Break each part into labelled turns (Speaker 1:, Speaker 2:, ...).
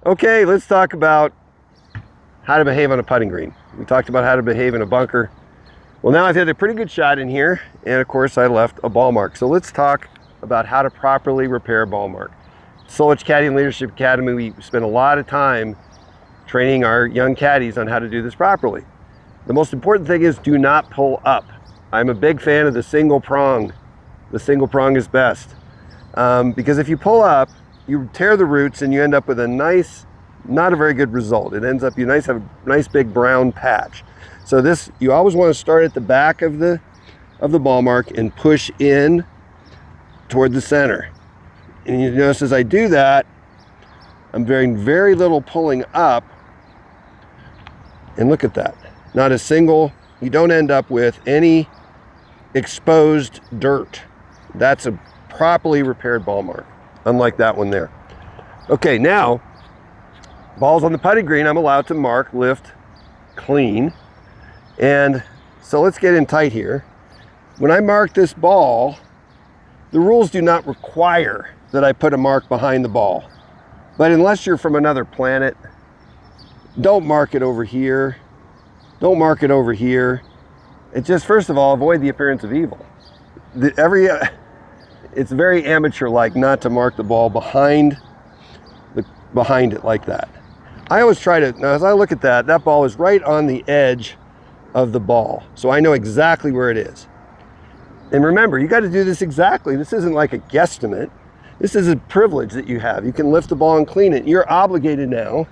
Speaker 1: Okay, let's talk about how to behave on a putting green. We talked about how to behave in a bunker. Well, now I've hit a pretty good shot in here, and of course I left a ball mark. So let's talk about how to properly repair a ball mark. Solich Caddy and Leadership Academy, we spend a lot of time training our young caddies on how to do this properly. The most important thing is do not pull up. I'm a big fan of the single prong. The single prong is best. Because if you pull up, you tear the roots and you end up with a nice, not a very good result. It ends up, you have a nice big brown patch. So this, you always want to start at the back of the ball mark and push in toward the center. And you notice as I do that, I'm doing very little pulling up. And look at that. Not a single, you don't end up with any exposed dirt. That's a properly repaired ball mark, unlike that one there. Okay, now, balls on the putting green, I'm allowed to mark, lift, clean. And so let's get in tight here. When I mark this ball, the rules do not require that I put a mark behind the ball. But unless you're from another planet, don't mark it over here. Don't mark it over here. It just, first of all, avoid the appearance of evil. It's very amateur-like not to mark the ball behind it like that. I always try to, now as I look at that ball is right on the edge of the ball. So I know exactly where it is. And remember, you got to do this exactly. This isn't like a guesstimate. This is a privilege that you have. You can lift the ball and clean it. You're obligated now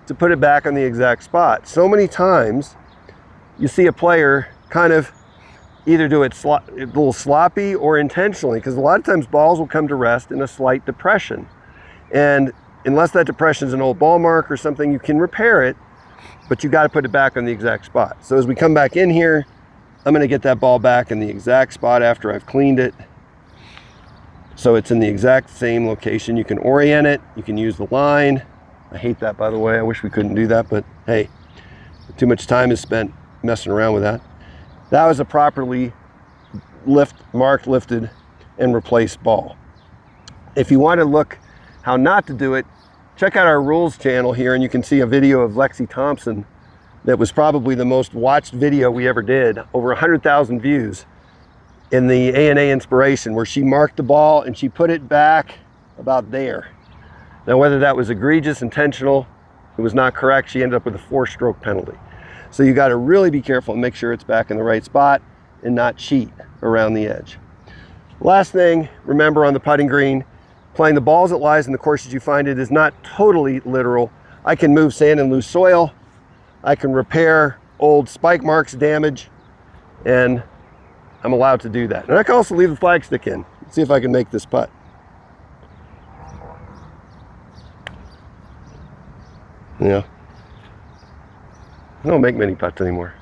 Speaker 1: to put it back on the exact spot. So many times you see a player kind of either do it a little sloppy or intentionally, because a lot of times balls will come to rest in a slight depression. And unless that depression is an old ball mark or something, you can repair it, but you got to put it back on the exact spot. So as we come back in here, I'm going to get that ball back in the exact spot after I've cleaned it. So it's in the exact same location. You can orient it. You can use the line. I hate that, by the way. I wish we couldn't do that, but hey, too much time is spent messing around with that. That was a properly marked, lifted, and replaced ball. If you want to look how not to do it, check out our rules channel here, and you can see a video of Lexi Thompson that was probably the most watched video we ever did, over 100,000 views, in the A&A Inspiration, where she marked the ball and she put it back about there. Now, whether that was egregious, intentional, it was not correct, she ended up with a 4-stroke penalty. So you got to really be careful and make sure it's back in the right spot and not cheat around the edge. Last thing, remember on the putting green, playing the balls it lies in the courses you find it is not totally literal. I can move sand and loose soil. I can repair old spike marks damage, and I'm allowed to do that. And I can also leave the flag stick in. See if I can make this putt. Yeah. I don't make many putts anymore.